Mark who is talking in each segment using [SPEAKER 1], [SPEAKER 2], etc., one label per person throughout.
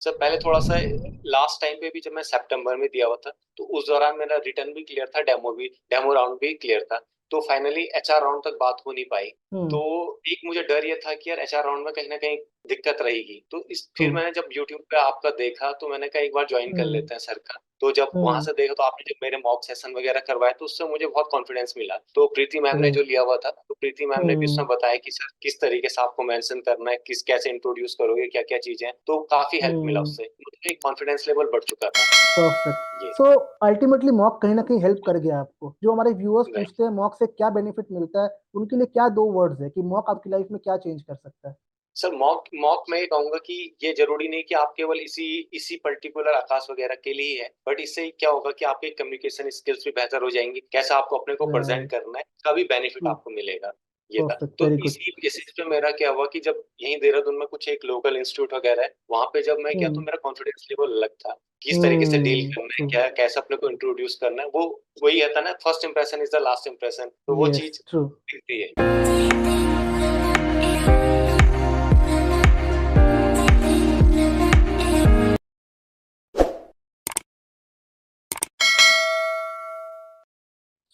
[SPEAKER 1] Sir पहले थोड़ा सा लास्ट टाइम पे भी जब मैं सितंबर में दिया हुआ था, तो उस दौरान मेरा रिटर्न भी क्लियर था, डेमो राउंड भी क्लियर था। तो फाइनली एचआर राउंड तक बात हो नहीं पाई। तो
[SPEAKER 2] हम्म।
[SPEAKER 1] एक मुझे डर ये था कि यार एचआर राउंड में कहीं ना कहीं दिक्कत रहेगी। तो इस
[SPEAKER 2] ट्रू।
[SPEAKER 1] फिर मैंने जब यूट्यूब पे आपका देखा, तो मैंने कहा एक बार ज्वाइन कर
[SPEAKER 2] हम्म।
[SPEAKER 1] लेते हैं सर का। तो जब वहां
[SPEAKER 2] हम्म।
[SPEAKER 1] से देखा, तो आपने जब मेरे मॉक सेशन वगैरह करवाए, तो उससे मुझे बहुत कॉन्फिडेंस मिला। तो प्रीति मैम ने जो
[SPEAKER 2] राइट।
[SPEAKER 1] लिया हुआ था, तो प्रीति मैम ने भी
[SPEAKER 2] हम्म।
[SPEAKER 1] उसमें बताया कि सर किस तरीके से आपको मेंशन करना है, किस कैसे इंट्रोड्यूस करोगे, क्या क्या चीजें हैं। तो काफी हेल्प मिला
[SPEAKER 2] हम्म।
[SPEAKER 1] उससे, मुझे कॉन्फिडेंस लेवल बढ़ चुका था।
[SPEAKER 2] परफेक्ट।
[SPEAKER 1] ये
[SPEAKER 2] सो अल्टीमेटली मॉक कहीं ना कहीं हेल्प कर गया आपको। जो हमारे व्यूअर्स
[SPEAKER 1] राइट।
[SPEAKER 2] पूछते हैं मॉक से क्या बेनिफिट मिलता है, उनके लिए क्या दो वर्ड्स है कि मॉक आपकी लाइफ में क्या चेंज कर सकता है?
[SPEAKER 1] सर मॉक मॉक मैं ये कहूंगा कि ये जरूरी नहीं कि आप केवल इसी इसी पर्टिकुलर आकाश वगैरह के लिए ही है, बट इससे क्या होगा कि आपके कम्युनिकेशन स्किल्स भी बेहतर हो जाएंगी, कैसे आपको अपने को प्रेजेंट
[SPEAKER 2] राइट।
[SPEAKER 1] करना है, का भी बेनिफिट
[SPEAKER 2] ट्रू।
[SPEAKER 1] आपको मिलेगा। ये था।
[SPEAKER 2] परफेक्ट,
[SPEAKER 1] तो
[SPEAKER 2] वेरी गुड।
[SPEAKER 1] इसी बेसिस पे मेरा क्या हुआ कि जब यहीं देहरादून में कुछ एक लोकल इंस्टीट्यूट वगैरह है, वहां पे जब मैं गया, तो
[SPEAKER 2] हम्म।
[SPEAKER 1] मेरा कॉन्फिडेंस लेवल अलग था। किस तरीके से डील
[SPEAKER 2] हम्म।
[SPEAKER 1] करना है,
[SPEAKER 2] ट्रू।
[SPEAKER 1] क्या कैसे अपने को इंट्रोड्यूस करना है, वो वही है था ना, first impression is the last impression. तो वो
[SPEAKER 2] यस,
[SPEAKER 1] चीज
[SPEAKER 2] ट्रू।
[SPEAKER 1] दिखती है।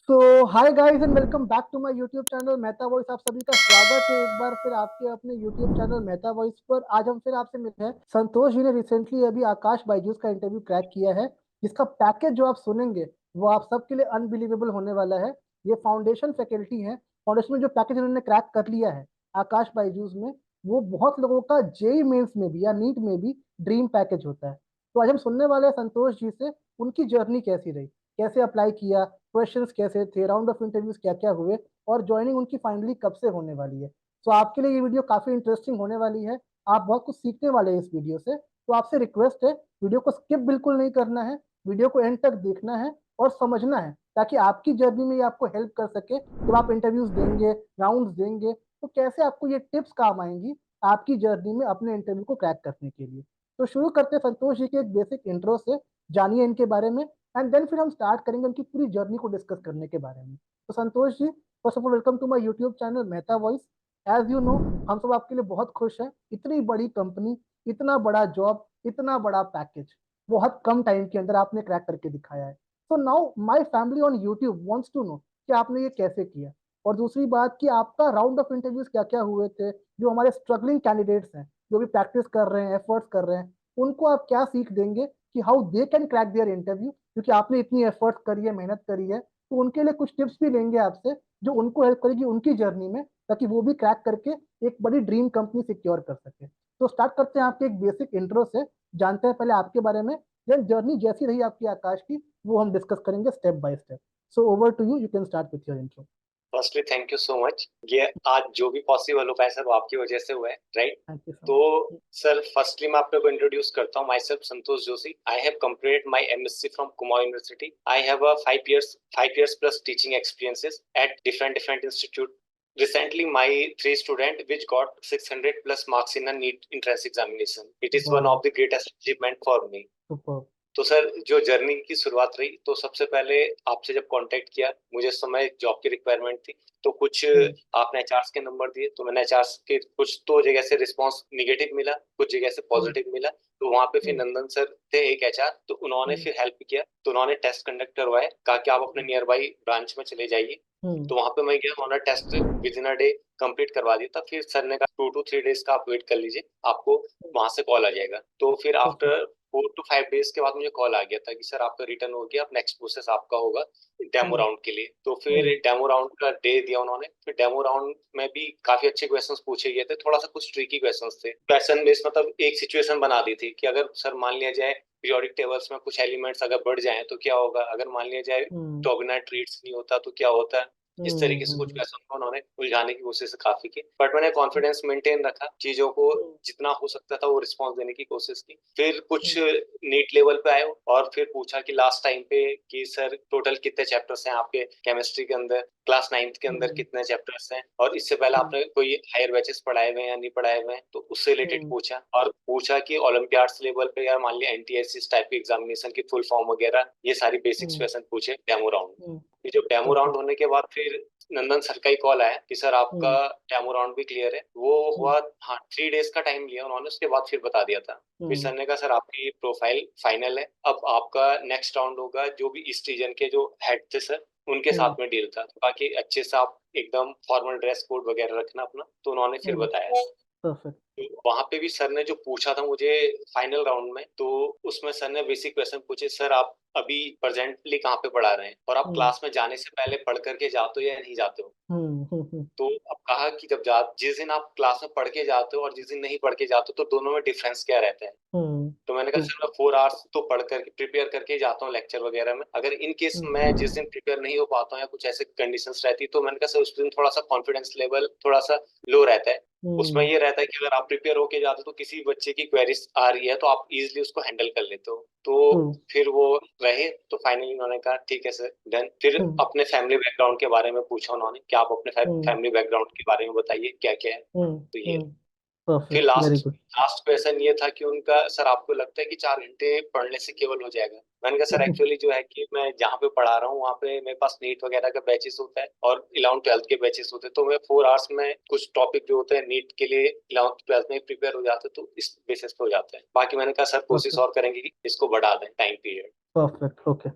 [SPEAKER 2] So hi guys and welcome back to my YouTube channel Mehta Voice. आप सभी का स्वागत है एक बार फिर आपके अपने यूट्यूब चैनल मेहता वॉइस पर। आज हम फिर आपसे मिले हैं। संतोष जी ने रिसेंटली अभी आकाश बायजूस का इंटरव्यू क्रैक किया है, जिसका पैकेज जो आप सुनेंगे वो आप सबके लिए अनबिलीवेबल होने वाला है। ये फाउंडेशन फैकल्टी है, फाउंडेशन में जो पैकेज उन्होंने क्रैक कर लिया है आकाश बायजूस में, वो बहुत लोगों का जेई मेंस में भी या नीट में भी ड्रीम पैकेज होता है। तो आज हम सुनने वाले हैं संतोष जी से, उनकी जर्नी कैसी रही, कैसे अप्लाई किया, क्वेश्चंस कैसे थे, राउंड ऑफ इंटरव्यूज क्या क्या हुए, और ज्वाइनिंग उनकी फाइनली कब से होने वाली है। तो आपके लिए ये वीडियो काफी इंटरेस्टिंग होने वाली है। आप बहुत कुछ सीखने वाले हैं इस वीडियो से। तो आपसे रिक्वेस्ट है, वीडियो को स्किप बिल्कुल नहीं करना है, वीडियो को एंड तक देखना है और समझना है, ताकि आपकी जर्नी में ये आपको हेल्प कर सके। जब आप इंटरव्यूज देंगे, राउंड्स देंगे, तो कैसे आपको ये टिप्स काम आएंगी आपकी जर्नी में अपने इंटरव्यू को क्रैक करने के लिए। तो शुरू करते हैं संतोष जी के एक बेसिक इंट्रो से, जानिए इनके बारे में, एंड देन फिर हम स्टार्ट करेंगे उनकी पूरी जर्नी को डिस्कस करने के बारे में। तो Santosh ji, first of all welcome to my YouTube channel Mehta Voice. As you know, हम सब आपके लिए बहुत खुश हैं। इतनी बड़ी कंपनी, इतना बड़ा जॉब, इतना बड़ा पैकेज, बहुत कम टाइम के अंदर आपने क्रैक करके दिखाया है। So now my family on YouTube wants to know कि आपने ये कैसे किया। और दूसरी बात कि आपका राउंड ऑफ इंटरव्यूज क्या क्या हुए थे, जो हमारे स्ट्रगलिंग कैंडिडेट्स हैं, जो भी प्रैक्टिस कर रहे हैं, एफर्ट्स कर रहे हैं, उनको आप क्या सीख देंगे कि how they can crack their interview, क्योंकि आपने इतनी एफर्ट करी है, मेहनत करी है। तो उनके लिए कुछ टिप्स भी लेंगे आपसे, जो उनको हेल्प करेगी उनकी जर्नी में, ताकि वो भी क्रैक करके एक बड़ी ड्रीम कंपनी सिक्योर कर सके। तो स्टार्ट करते हैं आपके एक बेसिक इंट्रो से, जानते हैं पहले आपके बारे में, देन जर्नी जैसी रही आपकी आकाश की वो हम डिस्कस करेंगे step by step. So over to you, you can start with your intro.
[SPEAKER 1] Firstly thank you so much. ये आज जो भी पॉसिबल हो पाया सर, वो आपकी वजह से हुआ है, राइट।
[SPEAKER 2] थैंक यू सो
[SPEAKER 1] तो
[SPEAKER 2] मच।
[SPEAKER 1] सर फर्स्टली मैं आपको इंट्रोड्यूस करता हूँ, my self Santosh Joshi. I have completed my MSc from Kumaon university. I have a 5 years plus teaching experiences at different institute. Recently, my 3 student which got 600 plus marks in a NEET entrance examination. It is one
[SPEAKER 2] wow.
[SPEAKER 1] of the greatest achievement for me.
[SPEAKER 2] Super.
[SPEAKER 1] तो sir जो journey की शुरुआत रही, तो सबसे पहले आपसे जब कांटेक्ट किया, मुझे उस समय जॉब की रिक्वायरमेंट थी। तो कुछ आपने एचआरस के नंबर दिए, तो मैंने एचआरस के कुछ तो जगह से रिस्पांस निगेटिव मिला, कुछ जगह से पॉजिटिव मिला। तो वहां पे फिर नंदन सर थे एक एचआर, तो उन्होंने फिर हेल्प किया। तो उन्होंने टेस्ट कंडक्ट करवाए, कहा कि आप अपने नियर बाई ब्रांच में चले जाइए। तो वहां पे मैं गया, उन्होंने test within a day complete करवा दिया था। फिर सर ने कहा 2 to 3 days का आप वेट कर लीजिए, आपको वहां से कॉल आ जाएगा। तो फिर
[SPEAKER 2] परफेक्ट।
[SPEAKER 1] आफ्टर 4 to 5 days के बाद मुझे कॉल आ गया था कि सर आपका रिटर्न हो गया, अब नेक्स्ट प्रोसेस आपका होगा डेमो राउंड के लिए। तो फिर डेमो राउंड का डे दिया उन्होंने। फिर डेमो राउंड में भी काफी अच्छे क्वेश्चंस पूछे गए थे, थोड़ा सा कुछ ट्रिकी क्वेश्चंस थे। क्वेश्चन बेस मतलब एक सिचुएशन बना दी थी कि अगर सर मान लिया जाए पीरियोडिक टेबल्स में कुछ एलिमेंट्स अगर बढ़ जाएं तो क्या होगा, अगर मान लिया जाए टॉर्गेनाइट ट्रीट्स नहीं होता तो क्या होता है। इस तरीके से कुछ क्वेश्चन को उन्होंने उलझाने की कोशिश काफी की, बट मैंने कॉन्फिडेंस मेंटेन रखा, चीजों को जितना हो सकता था वो रिस्पॉन्स देने की कोशिश की। फिर कुछ नीट लेवल पे आए और फिर पूछा कि लास्ट टाइम पे कि सर टोटल कितने चैप्टर्स हैं आपके केमिस्ट्री के अंदर, क्लास 9th के अंदर कितने चैप्टर्स हैं, और इससे पहले आपने कोई हायर बैचेस पढ़ाए हुए हैं या नहीं पढ़ाए हुए हैं। तो उससे रिलेटेड पूछा, और पूछा कि ओलंपियाड्स लेवल पे यार मान लिया एनटीएससी टाइप की एग्जामिनेशन की फुल फॉर्म वगैरह, ये सारी बेसिक्स क्वेश्चन पूछे डेमो राउंड। फिर जब डेमो राउंड होने के बाद फिर नंदन सर का ही कॉल आया कि सर आपका
[SPEAKER 2] हम्म
[SPEAKER 1] डेमो राउंड भी क्लियर है। वो
[SPEAKER 2] हम्म
[SPEAKER 1] हुआ, हाँ 3 days का टाइम लिया उन्होंने, उसके बाद फिर बता दिया था। फिर
[SPEAKER 2] हम्म
[SPEAKER 1] सर ने कहा सर आपकी प्रोफाइल फाइनल है, अब आपका नेक्स्ट राउंड होगा जो भी ईस्ट रीजन के जो हेड थे सर उनके
[SPEAKER 2] हम्म
[SPEAKER 1] साथ में डील था, तो बाकी अच्छे से आप एकदम फॉर्मल ड्रेस कोड वगैरह रखना अपना। तो उन्होंने फिर बताया।
[SPEAKER 2] परफेक्ट।
[SPEAKER 1] वहां पे भी सर ने जो पूछा था मुझे फाइनल राउंड में, तो उसमें सर ने बेसिक क्वेश्चन पूछे, सर आप अभी प्रेजेंटली कहाँ पे पढ़ा रहे हैं और आप
[SPEAKER 2] हम्म
[SPEAKER 1] क्लास में जाने से पहले पढ़ करके जाते हो या नहीं जाते हो।
[SPEAKER 2] हम्म हम्म हम्म
[SPEAKER 1] तो अब कहा कि जिस दिन आप क्लास में पढ़ के जाते हो और जिस दिन नहीं पढ़ के जाते हो तो दोनों में डिफरेंस क्या रहता है।
[SPEAKER 2] हम्म
[SPEAKER 1] तो मैंने कहा सर मैं 4 hours तो पढ़ कर प्रिपेयर करके ही जाता हूँ लेक्चर वगैरह में, अगर इन केस
[SPEAKER 2] हम्म
[SPEAKER 1] मैं जिस दिन प्रिपेयर नहीं हो पाता हूँ या कुछ ऐसे कंडीशंस रहती तो मैंने कहा सर उस दिन थोड़ा सा कॉन्फिडेंस लेवल थोड़ा सा लो रहता है। उसमें
[SPEAKER 2] हम्म
[SPEAKER 1] ये रहता है कि अगर आप प्रिपेयर होके जाते हो तो किसी बच्चे की क्वेरीज आ रही है तो आप इजिली उसको हैंडल कर लेते हो। तो
[SPEAKER 2] हम्म
[SPEAKER 1] फिर वो रहे, तो फाइनली उन्होंने कहा ठीक है सर डन। फिर
[SPEAKER 2] हम्म
[SPEAKER 1] अपने फैमिली बैकग्राउंड के बारे में पूछा उन्होंने कि आप अपने
[SPEAKER 2] हम्म
[SPEAKER 1] फैमिली बैकग्राउंड के बारे में बताइए क्या क्या है। तो ये फिर
[SPEAKER 2] perfect, very
[SPEAKER 1] last
[SPEAKER 2] good.
[SPEAKER 1] Last question ये था कि उनका सर आपको लगता है कि 4 घंटे पढ़ने से केवल हो जाएगा। मैंने कहा सर एक्चुअली जो है कि मैं जहाँ पे पढ़ा रहा हूँ वहाँ पे मेरे पास नीट वगैरह का बैचेस होता है और 11th 12th के बैचेस होते हैं, तो मैं 4 hours में कुछ टॉपिक जो होते हैं नीट के लिए 11th 12th में प्रिपेयर हो जाते हैं, तो इस बेसिस पे हो जाता है। बाकी मैंने कहा सर कोशिश और करेंगे कि इसको बढ़ा दें time period.
[SPEAKER 2] Perfect, okay.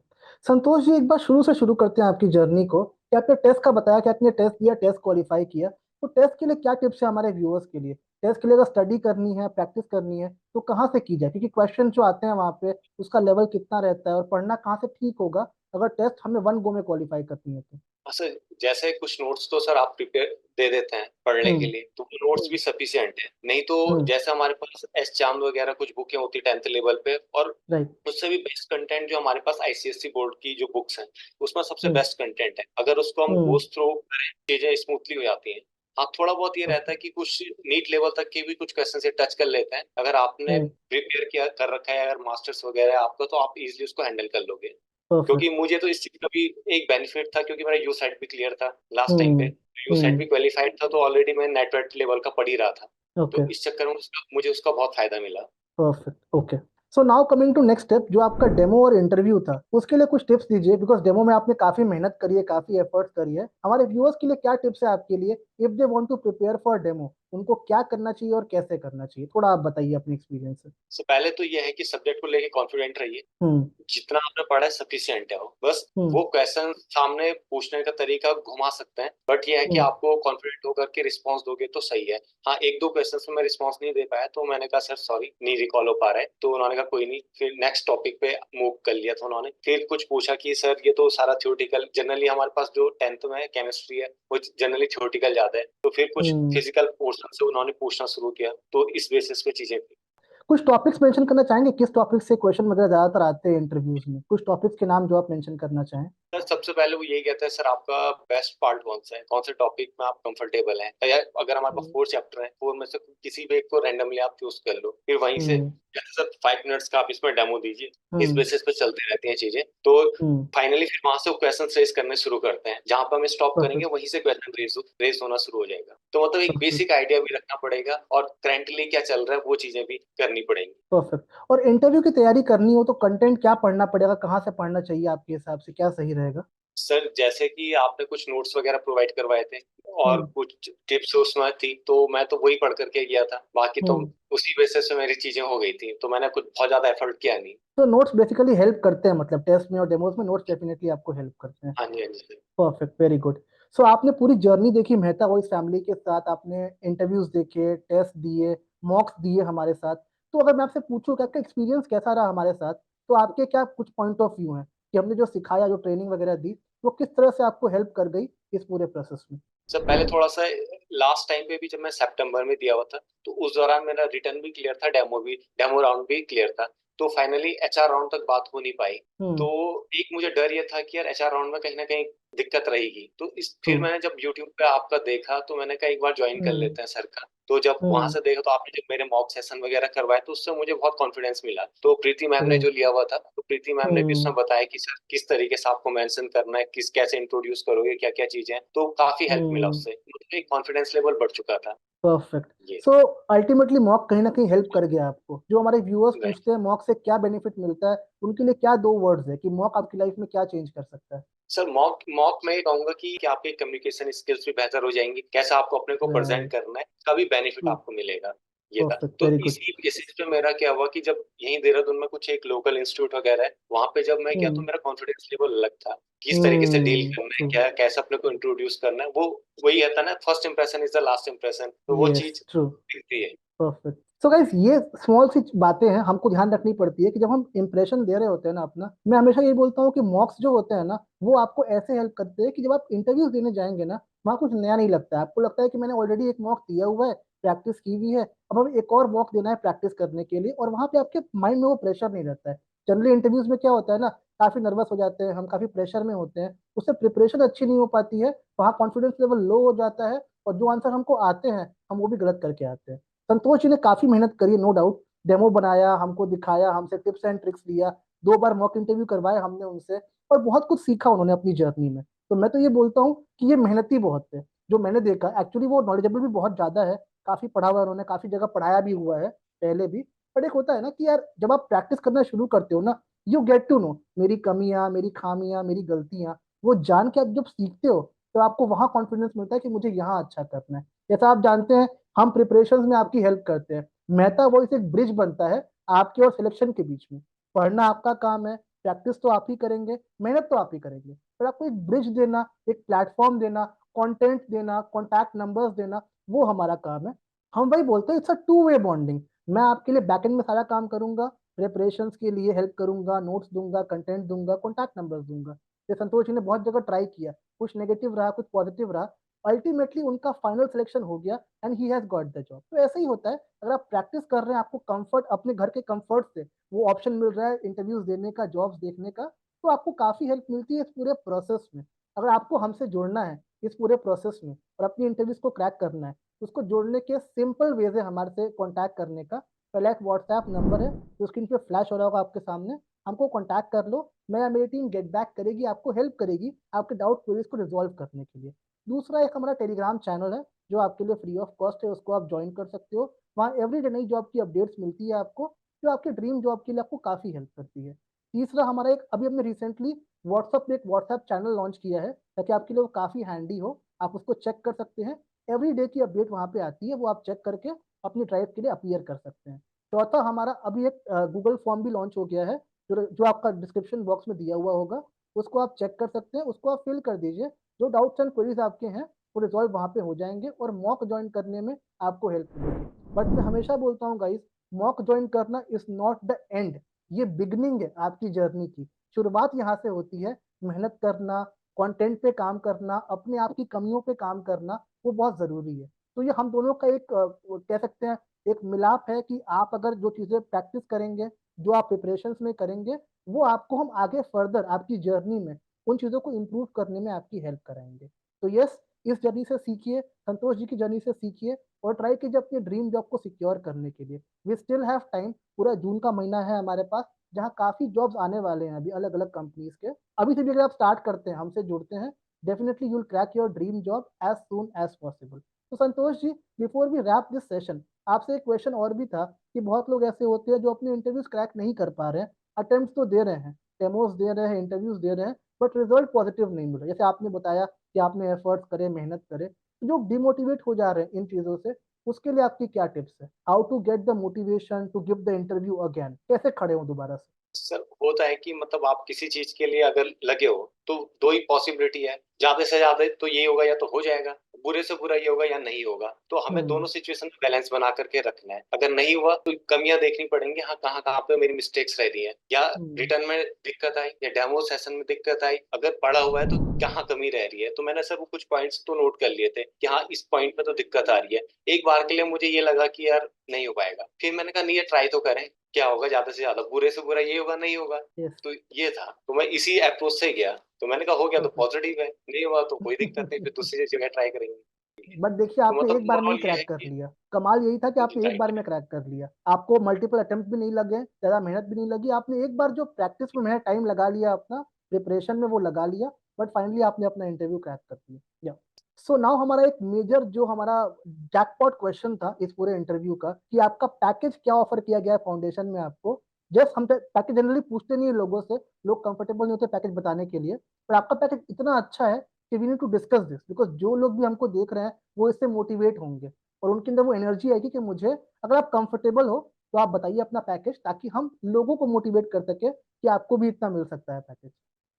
[SPEAKER 2] Santosh ji, एक बार शुरू से शुरू करते हैं आपकी जर्नी को, कि आपने टेस्ट का बताया कि आपने टेस्ट दिया, टेस्ट क्वालिफाई किया, तो टेस्ट के लिए क्या टिप्स है हमारे व्यूअर्स के लिए? टेस्ट के लिए अगर स्टडी करनी है, प्रैक्टिस करनी है, तो कहाँ से की जाए? क्योंकि क्वेश्चन जो आते हैं वहाँ पे उसका लेवल कितना रहता है और पढ़ना कहाँ से ठीक होगा अगर टेस्ट हमें वन गो में क्वालिफाई करनी है तो?
[SPEAKER 1] सर जैसे कुछ नोट्स तो सर आप प्रिपेयर दे देते हैं पढ़ने के
[SPEAKER 2] हम्म
[SPEAKER 1] लिए, तो वो नोट्स भी सफिशिएंट है, नहीं तो
[SPEAKER 2] हम्म
[SPEAKER 1] जैसे हमारे पास एस चांद वगैरह कुछ बुकें होती 10th लेवल पे, और
[SPEAKER 2] राइट।
[SPEAKER 1] उससे भी बेस्ट कंटेंट जो हमारे पास आईसीएससी बोर्ड की जो बुक्स हैं उसमें सबसे
[SPEAKER 2] हम्म
[SPEAKER 1] बेस्ट कंटेंट है, अगर उसको हम
[SPEAKER 2] हम्म
[SPEAKER 1] गोस थ्रू करें चीजें स्मूथली हो जाती हैं। हाँ थोड़ा बहुत ये रहता है कि कुछ नीट लेवल तक के भी कुछ क्वेश्चन से टच कर लेते हैं, अगर आपने प्रिपेयर किया कर रखा है अगर मास्टर्स वगैरह है आपका, तो आप इजिली उसको हैंडल कर लोगे। क्योंकि
[SPEAKER 2] परफेक्ट।
[SPEAKER 1] मुझे तो इस चीज का भी एक बेनिफिट था, क्योंकि मेरा यू सेट भी क्लियर था लास्ट टाइम पे,
[SPEAKER 2] हम्म
[SPEAKER 1] यू सेट भी क्वालिफाइड था, तो ऑलरेडी मैं नेटवर्क लेवल का पढ़ ही रहा था।
[SPEAKER 2] ओके।
[SPEAKER 1] तो इस चक्कर में मुझे उसका बहुत फायदा मिला।
[SPEAKER 2] Perfect, okay. So now coming to next step, जो आपका डेमो और इंटरव्यू था, उसके लिए कुछ टिप्स दीजिए, बिकॉज डेमो में आपने काफी मेहनत करी है, काफी एफर्ट्स करी है। हमारे व्यूअर्स के लिए क्या टिप्स है आपके लिए, if they want to prepare for demo, उनको क्या करना चाहिए और कैसे करना चाहिए? थोड़ा आप बताइए अपने एक्सपीरियंस से।
[SPEAKER 1] सबसे पहले तो ये है कि सब्जेक्ट को लेके कॉन्फिडेंट रहिए,
[SPEAKER 2] हम्म
[SPEAKER 1] जितना आपने पढ़ा है सफिशियंट है वो, बस
[SPEAKER 2] हम्म
[SPEAKER 1] वो क्वेश्चन सामने पूछने का तरीका घुमा सकते हैं, बट ये है कि
[SPEAKER 2] हम्म
[SPEAKER 1] आपको कॉन्फिडेंट होकर के रिस्पॉन्स दोगे तो सही है। हाँ एक दो क्वेश्चन में मैं रिस्पॉन्स नहीं दे पाया तो मैंने कहा सर सॉरी नहीं रिकॉल हो पा रहा है, तो उन्होंने कहा कोई नहीं, फिर नेक्स्ट टॉपिक पे मूव कर लिया था उन्होंने। फिर कुछ पूछा कि सर ये तो सारा थ्योरेटिकल, जनरली हमारे पास जो 10th में केमिस्ट्री है वो जनरली थ्योरेटिकल ज्यादा है, तो फिर कुछ
[SPEAKER 2] हम्म
[SPEAKER 1] फिजिकल पोर्शन से उन्होंने पूछना शुरू किया, तो इस बेसिस पे चीजें थी।
[SPEAKER 2] कुछ टॉपिक्स मेंशन करना चाहेंगे, किस टॉपिक से क्वेश्चन वगैरह ज्यादातर आते हैं इंटरव्यूज में? कुछ टॉपिक्स के नाम जो आप मेंशन करना चाहें।
[SPEAKER 1] सर सबसे पहले वो यही कहते हैं सर आपका बेस्ट पार्ट कौन सा है, कौन से टॉपिक में आप कंफर्टेबल हैं, या अगर हमारे पास
[SPEAKER 2] हम्म
[SPEAKER 1] 4 चैप्टर है 4 में से किसी भी एक को रैंडमली आप चूज कर लो, फिर वहीं से
[SPEAKER 2] हम्म
[SPEAKER 1] जैसे सर 5 मिनट्स का आप इसमें डेमो दीजिए, इस
[SPEAKER 2] हम्म
[SPEAKER 1] बेसिस पे चलती रहती हैं चीजें। तो
[SPEAKER 2] हम्म
[SPEAKER 1] फाइनली फिर वहां से वो क्वेश्चन रेज करने शुरू करते हैं, जहां पर हम स्टॉप करेंगे
[SPEAKER 2] परफेक्ट
[SPEAKER 1] वहीं से क्वेश्चन रेज होना शुरू हो जाएगा। तो मतलब एक
[SPEAKER 2] परफेक्ट
[SPEAKER 1] बेसिक आइडिया भी रखना पड़ेगा और करंटली क्या चल रहा है वो चीजें भी करनी पड़ेंगी।
[SPEAKER 2] परफेक्ट। और इंटरव्यू की तैयारी करनी हो तो कंटेंट क्या पढ़ना पड़ेगा, कहाँ से पढ़ना चाहिए आपके हिसाब से, क्या सही रहेगा?
[SPEAKER 1] सर जैसे कि आपने कुछ नोट्स वगैरह प्रोवाइड करवाए थे और
[SPEAKER 2] हम्म
[SPEAKER 1] कुछ टिप्स उसमें थी, तो मैं तो वही पढ़ करके गया था, बाकी तो
[SPEAKER 2] हम्म
[SPEAKER 1] उसी बेसिस से मेरी चीजें हो गई थी, तो मैंने कुछ बहुत ज्यादा एफर्ट किया नहीं।
[SPEAKER 2] तो नोट्स बेसिकली हेल्प करते हैं, मतलब टेस्ट में और डेमोज में नोट्स डेफिनेटली आपको हेल्प करते हैं।
[SPEAKER 1] हाँ जी हाँ जी।
[SPEAKER 2] Perfect, very good. सो आपने पूरी जर्नी देखी मेहता वॉइस फैमिली के साथ, आपने इंटरव्यूज देखे, टेस्ट दिए, मॉक्स दिए हमारे साथ। तो अगर मैं आपसे पूछूं कि आपका एक्सपीरियंस कैसा रहा हमारे साथ, तो आपके क्या कुछ पॉइंट ऑफ व्यू हैं कि हमने जो सिखाया, जो ट्रेनिंग वगैरह दी, वो किस तरह से आपको हेल्प कर गई इस पूरे प्रोसेस में?
[SPEAKER 1] सर पहले थोड़ा सा लास्ट टाइम पे भी जब मैं सितंबर में दिया हुआ था, तो उस दौरान मेरा रिटर्न भी क्लियर था, डेमो राउंड भी क्लियर था, तो फाइनली एचआर राउंड तक बात हो नहीं पाई। तो
[SPEAKER 2] हम्म
[SPEAKER 1] एक मुझे डर ये था कि यार एचआर राउंड में कहीं ना कहीं दिक्कत रहेगी, तो इस फिर
[SPEAKER 2] हम्म
[SPEAKER 1] मैंने जब यूट्यूब पे आपका देखा तो मैंने कहा एक बार ज्वाइन कर
[SPEAKER 2] हम्म
[SPEAKER 1] लेते हैं सर का। तो जब वहां
[SPEAKER 2] हम्म
[SPEAKER 1] से देखा तो आपने जब मेरे मॉक सेशन वगैरह करवाए तो उससे मुझे बहुत कॉन्फिडेंस मिला, तो प्रीति मैम ने
[SPEAKER 2] ग्रेट।
[SPEAKER 1] जो लिया हुआ था तो प्रीति मैम ने भी
[SPEAKER 2] हम्म
[SPEAKER 1] उसमें बताया कि सर किस तरीके से आपको मेंशन करना है, किस कैसे इंट्रोड्यूस करोगे क्या क्या चीजें हैं, तो काफी हेल्प मिला
[SPEAKER 2] हम्म
[SPEAKER 1] उससे, मुझे एक कॉन्फिडेंस कॉन्फिडेंस लेवल बढ़ चुका था।
[SPEAKER 2] परफेक्ट।
[SPEAKER 1] ये
[SPEAKER 2] सो अल्टीमेटली मॉक कहीं ना कहीं हेल्प कर गया आपको। जो हमारे व्यूअर्स
[SPEAKER 1] राइट।
[SPEAKER 2] पूछते हैं मॉक से क्या बेनिफिट मिलता है, उनके लिए क्या दो वर्ड्स है कि मॉक आपकी लाइफ में क्या चेंज कर सकता है?
[SPEAKER 1] सर मॉक मॉक मैं ये कहूंगा कि आपकी कम्युनिकेशन स्किल्स भी बेहतर हो जाएंगी, कैसा आपको अपने को प्रेजेंट
[SPEAKER 2] राइट।
[SPEAKER 1] करना है का भी बेनिफिट आपको मिलेगा। ये था।
[SPEAKER 2] परफेक्ट,
[SPEAKER 1] तो
[SPEAKER 2] वेरी गुड।
[SPEAKER 1] इसी बेसिस पे मेरा क्या हुआ कि जब यहीं देहरादून में कुछ एक लोकल इंस्टीट्यूट वगैरह है, वहां पे जब मैं गया तो
[SPEAKER 2] हम्म।
[SPEAKER 1] मेरा कॉन्फिडेंस लेवल अलग था। किस तरीके से डील करना है,
[SPEAKER 2] ट्रू।
[SPEAKER 1] क्या कैसे अपने को इंट्रोड्यूस करना है, वो वही आता है ना, first impression is the last impression, तो वो
[SPEAKER 2] यस,
[SPEAKER 1] चीज
[SPEAKER 2] ट्रू।
[SPEAKER 1] दिखती है।
[SPEAKER 2] परफेक्ट। सो गाइस, ये स्मॉल सी बातें हैं, हमको ध्यान रखनी पड़ती है कि जब हम इंप्रेशन दे रहे होते हैं ना अपना, मैं हमेशा ये बोलता हूँ कि मॉक्स जो होते हैं ना, वो आपको ऐसे हेल्प करते हैं कि जब आप इंटरव्यूज देने जाएंगे ना, वहाँ कुछ नया नहीं लगता है। आपको लगता है कि मैंने ऑलरेडी एक मॉक दिया हुआ है, प्रैक्टिस की हुई है, अब हमें एक और मॉक देना है प्रैक्टिस करने के लिए, और वहाँ पे आपके माइंड में वो प्रेशर नहीं रहता है। जनरली इंटरव्यूज में क्या होता है ना, काफी नर्वस हो जाते हैं हम, काफी प्रेशर में होते हैं, उससे प्रिपरेशन अच्छी नहीं हो पाती है, वहाँ कॉन्फिडेंस लेवल लो हो जाता है, और जो आंसर हमको आते हैं हम वो भी गलत करके आते हैं। संतोष जी ने काफी मेहनत करी, नो डाउट। डेमो बनाया, हमको दिखाया, हमसे टिप्स एंड ट्रिक्स लिया, 2 बार मॉक इंटरव्यू करवाए हमने उनसे, और बहुत कुछ सीखा उन्होंने अपनी जर्नी में। तो मैं तो ये बोलता हूँ कि ये मेहनती बहुत है। जो मैंने देखा एक्चुअली, वो नॉलेजेबल भी बहुत ज्यादा है, काफी पढ़ा हुआ है उन्होंने, काफी जगह पढ़ाया भी हुआ है पहले भी। पर एक होता है ना कि यार, जब आप प्रैक्टिस करना शुरू करते हो ना, यू गेट टू नो मेरी कमियां, मेरी खामियां, मेरी गलतियां, वो जान के आप जब सीखते हो, तो आपको वहां कॉन्फिडेंस मिलता है कि मुझे यहाँ अच्छा करना है। जैसा आप जानते हैं, हम प्रिपरेशन में आपकी हेल्प करते हैं। मेहता वॉइस एक ब्रिज बनता है आपके और सिलेक्शन के बीच में। पढ़ना आपका काम है, प्रैक्टिस तो आप ही करेंगे, मेहनत तो आप ही करेंगे, पर आपको एक ब्रिज देना, एक प्लेटफॉर्म देना, कंटेंट देना, कॉन्टैक्ट नंबर्स देना, वो हमारा काम है। हम वही बोलते हैं, it's a two way bonding. मैं आपके लिए बैकएंड में सारा काम करूंगा, प्रिपरेशंस के लिए हेल्प करूंगा, नोट्स दूंगा, कंटेंट दूंगा, कॉन्टैक्ट नंबर्स दूंगा। ये संतोष जी ने बहुत जगह ट्राई किया, कुछ नेगेटिव रहा, कुछ पॉजिटिव रहा, अल्टीमेटली उनका फाइनल सिलेक्शन हो गया and he has got the job. तो ऐसे ही होता है, अगर आप प्रैक्टिस कर रहे हैं, आपको कंफर्ट, अपने घर के कंफर्ट से वो ऑप्शन मिल रहा है इंटरव्यूज देने का, जॉब्स देखने का, तो आपको काफी हेल्प मिलती है इस पूरे प्रोसेस में। अगर आपको हमसे जुड़ना है इस पूरे प्रोसेस में और अपनी इंटरव्यूज को क्रैक करना है, तो उसको जोड़ने के सिंपल वेज है हमारे से कॉन्टैक्ट करने का। पहला एक व्हाट्सएप नंबर है जो स्क्रीन पे फ्लैश हो रहा होगा आपके सामने, हमको कॉन्टैक्ट कर लो, मैं या मेरी टीम गेट बैक करेगी, आपको हेल्प करेगी आपके डाउट क्वेरीज को रिजॉल्व करने के लिए। दूसरा एक हमारा टेलीग्राम चैनल है जो आपके लिए फ्री ऑफ कॉस्ट है, उसको आप ज्वाइन कर सकते हो। वहाँ एवरीडे नई जॉब की अपडेट्स मिलती है आपको, जो आपके ड्रीम जॉब के लिए आपको काफी हेल्प करती है। तीसरा हमारा एक, अभी हमने रिसेंटली व्हाट्सएप पे एक व्हाट्सएप चैनल लॉन्च किया है, ताकि आपके लिए वो काफी हैंडी हो, आप उसको चेक कर सकते हैं। एवरी डे की अपडेट वहाँ पे आती है, वो आप चेक करके अपनी ड्राइव के लिए अपीयर कर सकते हैं। चौथा हमारा अभी एक गूगल फॉर्म भी लॉन्च हो गया है, जो आपका डिस्क्रिप्शन बॉक्स में दिया हुआ होगा, उसको आप चेक कर सकते हैं, उसको आप फिल कर दीजिए। जो डाउट्स एंड क्वेरीज आपके हैं वो रिजॉल्व वहाँ पे हो जाएंगे, और मॉक ज्वाइन करने में आपको हेल्प मिलेगी। बट मैं हमेशा बोलता हूँ गाइस, मॉक ज्वाइन करना इज नॉट द एंड, ये बिगनिंग है आपकी जर्नी की। शुरुआत यहाँ से होती है, मेहनत करना, कंटेंट पे काम करना, अपने आप की कमियों पे काम करना, वो बहुत जरूरी है। तो ये हम दोनों का एक कह सकते हैं एक मिलाप है कि आप अगर जो चीजें प्रैक्टिस करेंगे, जो आप प्रिपरेशंस में करेंगे, वो आपको हम आगे फर्दर आपकी जर्नी में उन चीजों को इम्प्रूव करने में आपकी हेल्प कराएंगे। तो यस, इस जर्नी से सीखिए, संतोष जी की जर्नी से सीखिए, और ट्राई कीजिए अपनी ड्रीम जॉब को सिक्योर करने के लिए। वी स्टिल हैव टाइम, पूरा जून का महीना है हमारे पास, जहाँ काफी जॉब्स आने वाले हैं अभी अलग अलग कंपनीज के। अभी से भी अगर आप स्टार्ट करते हैं, हमसे जुड़ते हैं, definitely you will crack your dream job as soon as possible. तो Santosh ji, before we wrap this session, आपसे एक क्वेश्चन और भी था कि बहुत लोग ऐसे होते हैं जो अपने इंटरव्यूज क्रैक नहीं कर पा रहे हैं, अटेम्प्ट तो दे रहे हैं, डेमोस दे रहे हैं, इंटरव्यूज दे रहे हैं, बट रिजल्ट पॉजिटिव नहीं मिल रहा। जैसे आपने बताया कि आपने एफर्ट्स करे, मेहनत करे, तो जो डिमोटिवेट हो जा रहे हैं इन चीजों से, उसके लिए आपकी क्या टिप्स है? How to get the motivation to give the interview again, कैसे खड़े हो दोबारा से?
[SPEAKER 1] सर होता है कि मतलब आप किसी चीज के लिए अगर लगे हो तो दो ही पॉसिबिलिटी है, ज्यादा से ज्यादा तो ये होगा या तो हो जाएगा, बुरे से बुरा ये होगा या नहीं होगा। तो हमें दोनों सिचुएशन में बैलेंस बना करके रखना है। अगर नहीं हुआ तो कमियां देखनी पड़ेंगी, हाँ कहाँ कहाँ पे मेरी मिस्टेक्स रह रही है, या
[SPEAKER 2] हम्म।
[SPEAKER 1] रिटर्न में दिक्कत आई या डेमो सेशन में दिक्कत आई, अगर पढ़ा हुआ है तो कहाँ कमी रह रही है। तो मैंने सर वो कुछ पॉइंट्स तो नोट कर लिए थे कि हाँ इस पॉइंट पे तो दिक्कत आ रही है। एक बार के लिए मुझे ये लगा कि यार नहीं हो पाएगा, फिर मैंने कहा नहीं ये ट्राई तो करें, क्या होगा, ज्यादा से ज्यादा बुरे से बुरा ये होगा, नहीं होगा।
[SPEAKER 2] यस।
[SPEAKER 1] तो ये था, तो मैं इसी अप्रोच से गया। तो मैंने कहा हो गया तो
[SPEAKER 2] परफेक्ट।
[SPEAKER 1] पॉजिटिव है, नहीं हुआ तो कोई दिक्कत नहीं, फिर दूसरी जगह ट्राई करेंगे।
[SPEAKER 2] बट देखिए,
[SPEAKER 1] तो
[SPEAKER 2] आपने
[SPEAKER 1] मतलब
[SPEAKER 2] एक बार में ही
[SPEAKER 1] ओवरऑल ये
[SPEAKER 2] क्रैक
[SPEAKER 1] है
[SPEAKER 2] कर
[SPEAKER 1] कि
[SPEAKER 2] लिया। कमाल यही था कि आपने एक बार
[SPEAKER 1] राइट।
[SPEAKER 2] में क्रैक कर लिया, आपको मल्टीपल अटेम्प्ट भी नहीं लगे, ज्यादा मेहनत भी नहीं लगी, आपने एक बार जो प्रैक्टिस में मेहनत टाइम लगा लिया, अपना प्रिपरेशन में वो लगा लिया, बट फाइनली आपने अपना इंटरव्यू क्रैक कर दिया। सो नाउ हमारा एक मेजर जो हमारा जैकपॉट क्वेश्चन था इस पूरे इंटरव्यू का, कि आपका पैकेज क्या ऑफर किया गया है फाउंडेशन में आपको। जस्ट हम पैकेज जनरली पूछते नहीं है लोगों से, लोग कंफर्टेबल नहीं होते पैकेज बताने के लिए, पर आपका पैकेज इतना अच्छा है कि we need to discuss this, because जो लोग भी हमको देख रहे हैं वो इससे मोटिवेट होंगे और उनके अंदर वो एनर्जी आएगी कि मुझे, अगर आप कंफर्टेबल हो तो आप बताइए अपना पैकेज, ताकि हम लोगों को मोटिवेट कर सके कि आपको भी इतना मिल सकता है पैकेज।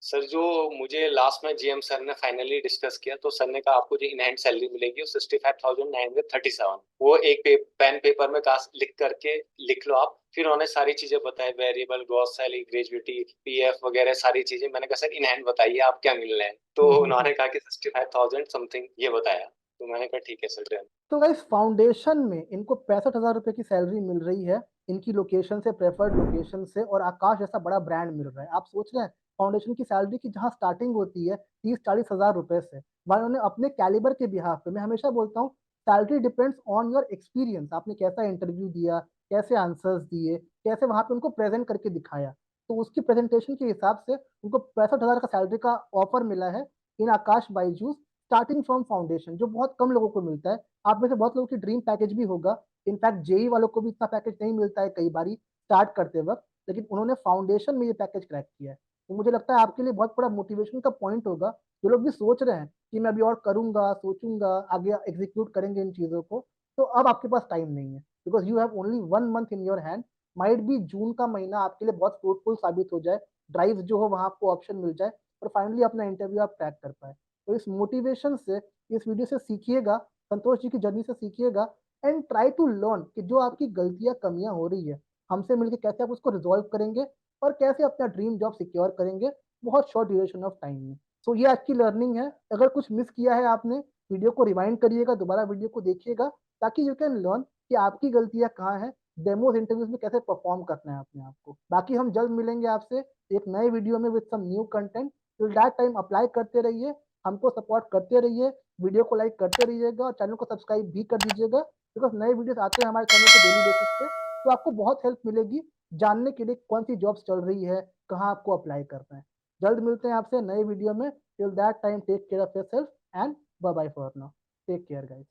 [SPEAKER 1] सर जो मुझे लास्ट में जीएम सर ने फाइनली डिस्कस किया, तो सर ने कहा आपको जो इन हैंड सैलरी मिलेगी वो 65,937। वो एक पेन पेपर में लिख करके लिख लो आप। फिर उन्होंने सारी चीजें बताई, variable, gross salary, gratuity, PF वगैरह सारी चीजें। मैंने कहा सर इन हैंड बताइए आप क्या मिल रहे हैं, तो उन्होंने कहा कि 65,000 समथिंग ये बताया। तो मैंने कहा ठीक है सर।
[SPEAKER 2] तो गाइस फाउंडेशन में इनको 65,000 रुपए की सैलरी मिल रही है, इनकी लोकेशन से, प्रेफर्ड लोकेशन से, और आकाश जैसा बड़ा ब्रांड मिल रहा है। आप सोच रहे हैं फाउंडेशन की सैलरी की जहां स्टार्टिंग होती है 30-40 हजार रुपए से, वहां उन्होंने अपने कैलिबर के बिहाफ पे, मैं हमेशा बोलता हूँ salary depends on your experience, आपने कैसा इंटरव्यू दिया, कैसे आंसर्स दिए, कैसे वहां पे उनको प्रेजेंट करके दिखाया, तो उसकी प्रेजेंटेशन के हिसाब से उनको 65,000 का सैलरी का ऑफर मिला है इन आकाश बाईजूस, स्टार्टिंग फ्रॉम फाउंडेशन, जो बहुत कम लोगों को मिलता है। आप में से बहुत लोगों की ड्रीम पैकेज भी होगा, इनफैक्ट जेई वालों को भी इतना पैकेज नहीं मिलता है कई बारी स्टार्ट करते वक्त, लेकिन उन्होंने फाउंडेशन में ये पैकेज क्रैक किया है। तो मुझे लगता है आपके लिए बहुत बड़ा मोटिवेशन का पॉइंट होगा। जो लोग भी सोच रहे हैं कि मैं अभी और करूंगा, सोचूंगा, आगे एग्जीक्यूट करेंगे इन चीजों को, तो अब आपके पास टाइम नहीं है, because you have only 1 month in your hand. Might be June का महीना आपके लिए बहुत फ्रूटफुल साबित हो जाए, ड्राइव जो हो वहां आपको ऑप्शन मिल जाए, और फाइनली अपना इंटरव्यू आप क्रैक कर पाए। तो इस मोटिवेशन से, इस वीडियो से सीखिएगा, संतोष जी की जर्नी से सीखिएगा, एंड ट्राई टू लर्न कि जो आपकी गलतियां, कमियां हो रही है, हमसे मिलकर कैसे आप उसको रिजॉल्व करेंगे और कैसे अपना ड्रीम जॉब सिक्योर करेंगे बहुत शॉर्ट ड्यूरेशन ऑफ टाइम में। सो ये आज की लर्निंग है। अगर कुछ मिस किया है आपने, वीडियो को रिवाइंड करिएगा, दोबारा वीडियो को देखिएगा, ताकि यू कैन लर्न कि आपकी गलतियां कहाँ हैं, डेमोज इंटरव्यूज में कैसे परफॉर्म करना है अपने आप को। बाकी हम जल्द मिलेंगे आपसे एक नए वीडियो में with some new content. Till that time apply करते रहिए, हमको सपोर्ट करते रहिए, वीडियो को लाइक करते रहिएगा और चैनल को सब्सक्राइब भी कर दीजिएगा, बिकॉज नए वीडियोस आते हैं हमारे चैनल पे डेली बेसिस पे। तो आपको बहुत हेल्प मिलेगी जानने के लिए कौन सी जॉब्स चल रही है, कहाँ आपको अप्लाई करना है। जल्द मिलते हैं आपसे नए वीडियो में। Till that time take care of yourself and bye bye for now. Take care guys.